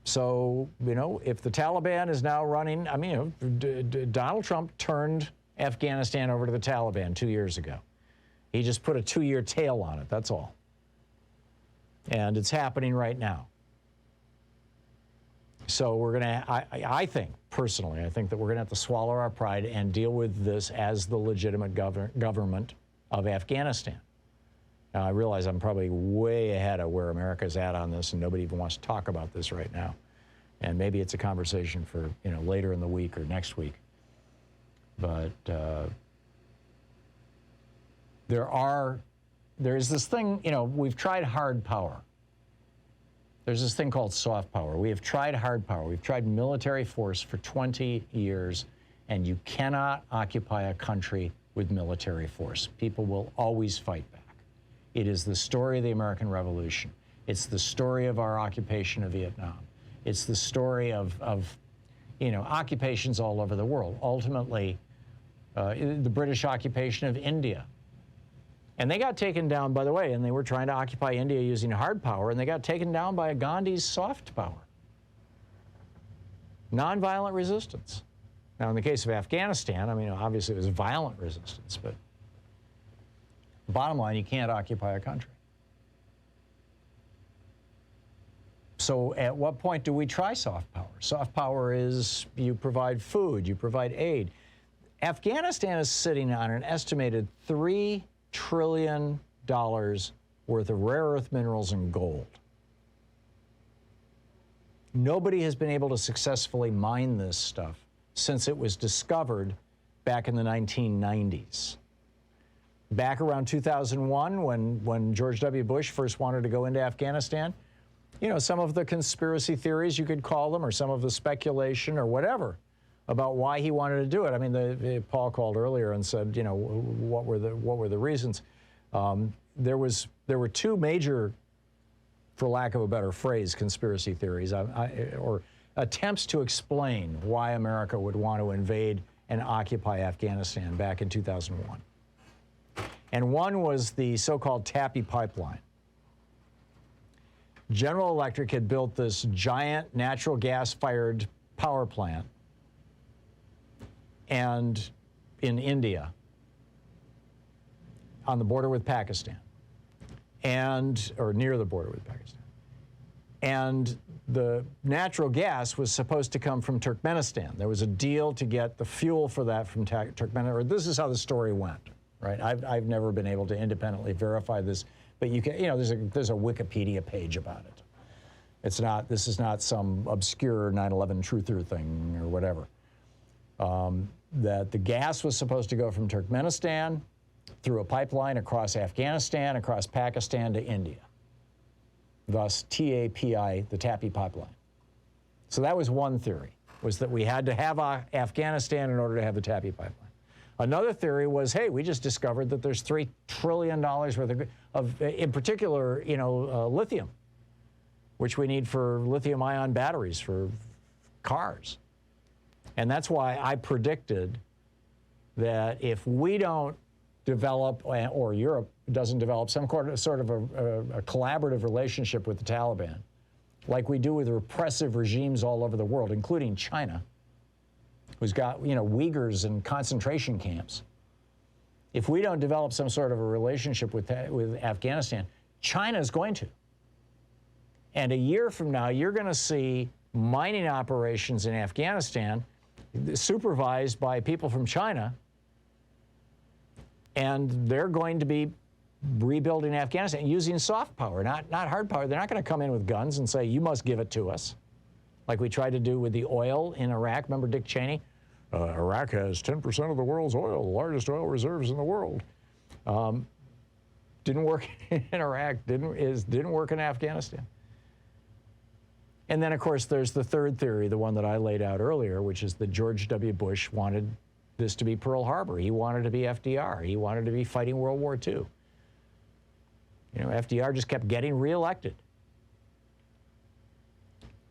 So, you know, if the Taliban is now running, I mean, you know, Donald Trump turned Afghanistan over to the Taliban 2 years ago. He just put a 2-year tail on it, that's all. And it's happening right now. So we're going to, I think, personally, I think that we're going to have to swallow our pride and deal with this as the legitimate government of Afghanistan. Now, I realize I'm probably way ahead of where America's at on this, and nobody even wants to talk about this right now. And maybe it's a conversation for, you know, later in the week or next week. But there's this thing, you know, we've tried hard power. There's this thing called soft power. We have tried hard power. We've tried military force for 20 years, and you cannot occupy a country with military force. People will always fight back. It is the story of the American Revolution. It's the story of our occupation of Vietnam. It's the story of you know, occupations all over the world. Ultimately, the British occupation of India. And they got taken down, by the way, and they were trying to occupy India using hard power, and they got taken down by Gandhi's soft power. Nonviolent resistance. Now, in the case of Afghanistan, I mean, obviously it was violent resistance, but bottom line, you can't occupy a country. So at what point do we try soft power? Soft power is you provide food, you provide aid. Afghanistan is sitting on an estimated $3 trillion worth of rare earth minerals and gold. Nobody has been able to successfully mine this stuff since it was discovered back in the 1990s. Back around 2001, when George W. Bush first wanted to go into Afghanistan, you know, some of the conspiracy theories, you could call them, or some of the speculation or whatever about why he wanted to do it. I mean, Paul called earlier and said, you know, what were the reasons? There were two major, for lack of a better phrase, conspiracy theories, or attempts to explain why America would want to invade and occupy Afghanistan back in 2001. And one was the so-called Tappy pipeline. General Electric had built this giant natural gas-fired power plant and in India, on the border with Pakistan, or near the border with Pakistan. And the natural gas was supposed to come from Turkmenistan. There was a deal to get the fuel for that from Turkmenistan, or this is how the story went, right? I've never been able to independently verify this, but you can, you know, there's a Wikipedia page about it. It's not, this is not some obscure 9/11 truther thing or whatever. That the gas was supposed to go from Turkmenistan through a pipeline across Afghanistan, across Pakistan to India. Thus, TAPI, the Tappy pipeline. So that was one theory, was that we had to have Afghanistan in order to have the Tappy pipeline. Another theory was, hey, we just discovered that there's $3 trillion worth of in particular, you know, lithium, which we need for lithium-ion batteries for cars. And that's why I predicted that if we don't develop, or Europe doesn't develop some sort of a collaborative relationship with the Taliban, like we do with repressive regimes all over the world, including China, who's got, you know, Uyghurs in concentration camps. If we don't develop some sort of a relationship with Afghanistan, China is going to. And a year from now, you're going to see mining operations in Afghanistan supervised by people from China, and they're going to be rebuilding Afghanistan using soft power, not hard power. They're not going to come in with guns and say, you must give it to us, like we tried to do with the oil in Iraq. Remember Dick Cheney? Iraq has 10% of the world's oil, the largest oil reserves in the world. Didn't work in Iraq, didn't work in Afghanistan. And then, of course, there's the third theory, the one that I laid out earlier, which is that George W. Bush wanted this to be Pearl Harbor. He wanted to be FDR. He wanted to be fighting World War II. You know, FDR just kept getting reelected.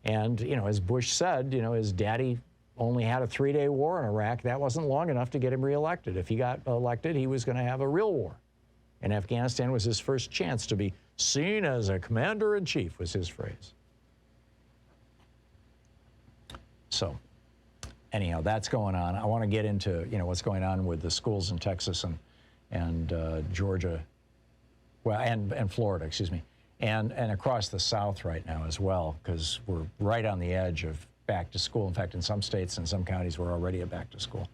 And, you know, as Bush said, you know, his daddy only had a 3-day war in Iraq. That wasn't long enough to get him reelected. If he got elected, he was going to have a real war. And Afghanistan was his first chance to be seen as a commander-in-chief, was his phrase. So anyhow, that's going on. I want to get into, you know, what's going on with the schools in Texas and Georgia, well, and Florida, excuse me, and across the South right now as well, because we're right on the edge of back to school. In fact, in some states and some counties, we're already at back to school.